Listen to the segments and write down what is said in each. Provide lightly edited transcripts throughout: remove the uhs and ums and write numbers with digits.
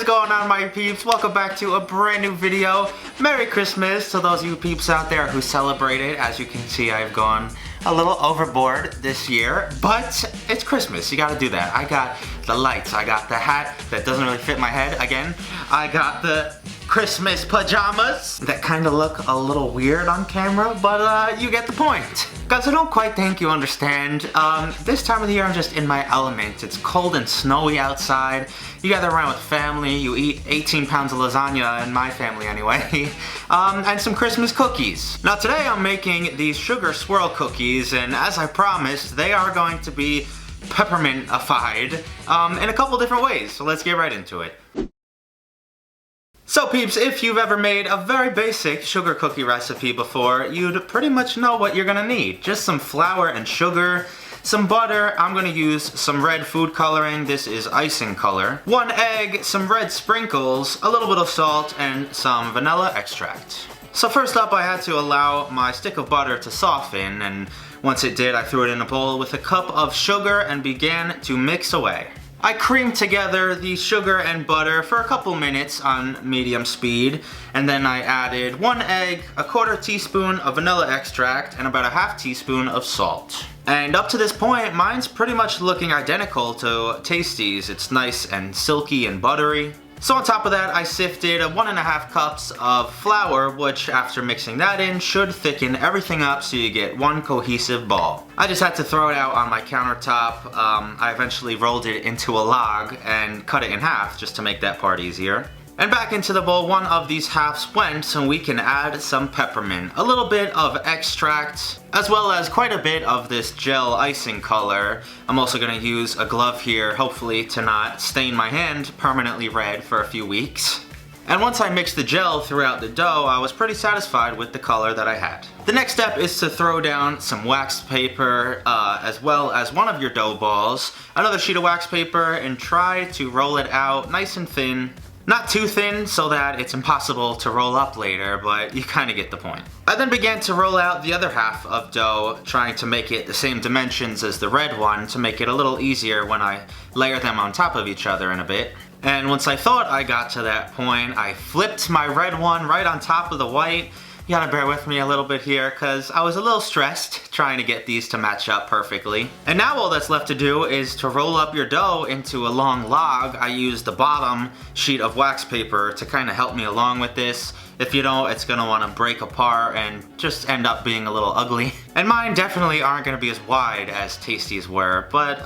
is going on, my peeps? Welcome back to a brand new video. Merry Christmas to those of you peeps out there who celebrate it. As you can see, I've gone a little overboard this year, but it's Christmas. You gotta do that. I got the lights, I got the hat that doesn't really fit my head again. I got the Christmas pajamas that kind of look a little weird on camera, but you get the point. Guys, I don't quite think you understand. This time of the year I'm just in my element. It's cold and snowy outside. You gather around with family, you eat 18 pounds of lasagna, in my family anyway, and some Christmas cookies. Now today I'm making these sugar swirl cookies, and as I promised, they are going to be peppermint-ified in a couple different ways, so let's get right into it. So peeps, if you've ever made a very basic sugar cookie recipe before, you'd pretty much know what you're gonna need. Just some flour and sugar, some butter, I'm gonna use some red food coloring, this is icing color, 1 egg, some red sprinkles, a little bit of salt, and some vanilla extract. So first up, I had to allow my stick of butter to soften, and once it did, I threw it in a bowl with a cup of sugar and began to mix away. I creamed together the sugar and butter for a couple minutes on medium speed, and then I added 1 egg, a 1/4 teaspoon of vanilla extract, and about a 1/2 teaspoon of salt. And up to this point, mine's pretty much looking identical to Tasty's. It's nice and silky and buttery. So on top of that, I sifted 1½ cups of flour, which after mixing that in, should thicken everything up so you get one cohesive ball. I just had to throw it out on my countertop. I eventually rolled it into a log and cut it in half just to make that part easier. And back into the bowl, one of these halves went, so we can add some peppermint, a little bit of extract, as well as quite a bit of this gel icing color. I'm also going to use a glove here, hopefully to not stain my hand permanently red for a few weeks. And once I mixed the gel throughout the dough, I was pretty satisfied with the color that I had. The next step is to throw down some wax paper, as well as one of your dough balls, another sheet of wax paper, and try to roll it out nice and thin. Not too thin so that it's impossible to roll up later, but you kind of get the point. I then began to roll out the other half of dough, trying to make it the same dimensions as the red one to make it a little easier when I layer them on top of each other in a bit. And once I thought I got to that point, I flipped my red one right on top of the white. You gotta bear with me a little bit here because I was a little stressed trying to get these to match up perfectly. And now all that's left to do is to roll up your dough into a long log. I used the bottom sheet of wax paper to kind of help me along with this. If you don't, it's gonna wanna break apart and just end up being a little ugly. And mine definitely aren't gonna be as wide as Tasty's were, but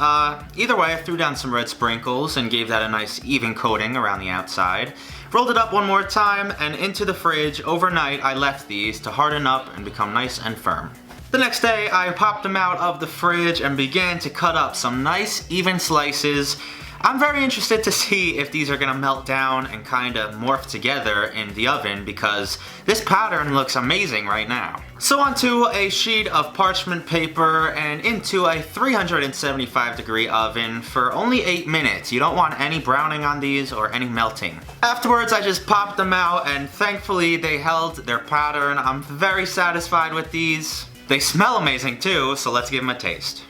either way, I threw down some red sprinkles and gave that a nice even coating around the outside. Rolled it up one more time and into the fridge. Overnight, I left these to harden up and become nice and firm. The next day, I popped them out of the fridge and began to cut up some nice, even slices. I'm very interested to see if these are gonna melt down and kind of morph together in the oven because this pattern looks amazing right now. So onto a sheet of parchment paper and into a 375-degree oven for only 8 minutes. You don't want any browning on these or any melting. Afterwards, I just popped them out and thankfully they held their pattern. I'm very satisfied with these. They smell amazing too, so let's give them a taste.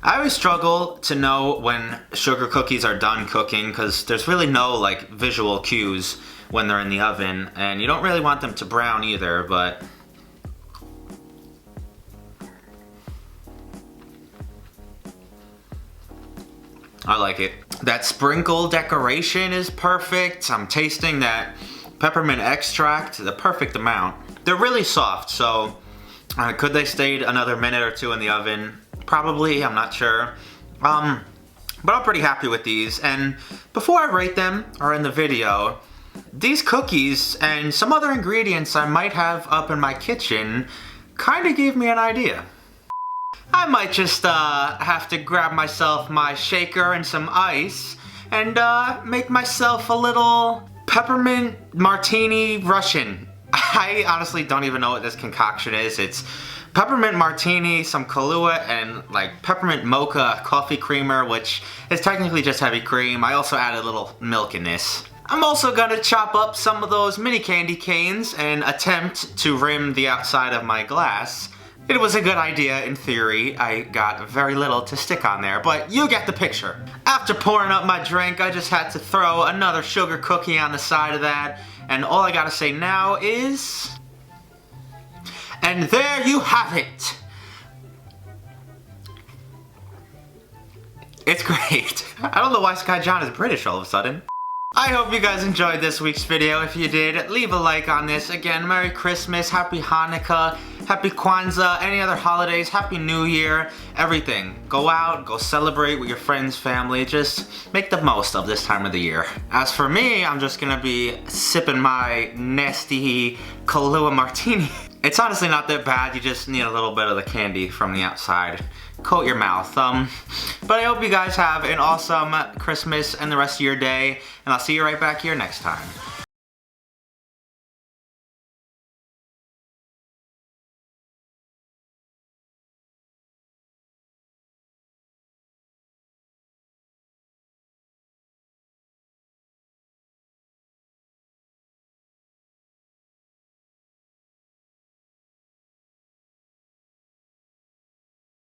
I always struggle to know when sugar cookies are done cooking because there's really no like visual cues when they're in the oven, and you don't really want them to brown either, but I like it. That sprinkle decoration is perfect. I'm tasting that peppermint extract, the perfect amount. They're really soft, so could they stayed another minute or two in the oven? Probably, I'm not sure. But I'm pretty happy with these. And before I rate them, or in the video, these cookies and some other ingredients I might have up in my kitchen kind of gave me an idea. I might just have to grab myself my shaker and some ice and make myself a little peppermint martini Russian. I honestly don't even know what this concoction is. It's peppermint martini, some Kahlua, and like peppermint mocha coffee creamer, which is technically just heavy cream. I also added a little milk in this. I'm also gonna chop up some of those mini candy canes and attempt to rim the outside of my glass. It was a good idea in theory. I got very little to stick on there, but you get the picture. After pouring up my drink, I just had to throw another sugar cookie on the side of that, and all I gotta say now is... And there you have it! It's great. I don't know why Sky John is British all of a sudden. I hope you guys enjoyed this week's video. If you did, leave a like on this. Again, Merry Christmas, Happy Hanukkah, Happy Kwanzaa, any other holidays, Happy New Year, everything. Go out, go celebrate with your friends, family. Just make the most of this time of the year. As for me, I'm just gonna be sipping my nasty Kahlua martini. It's honestly not that bad. You just need a little bit of the candy from the outside. Coat your mouth. But I hope you guys have an awesome Christmas and the rest of your day, and I'll see you right back here next time.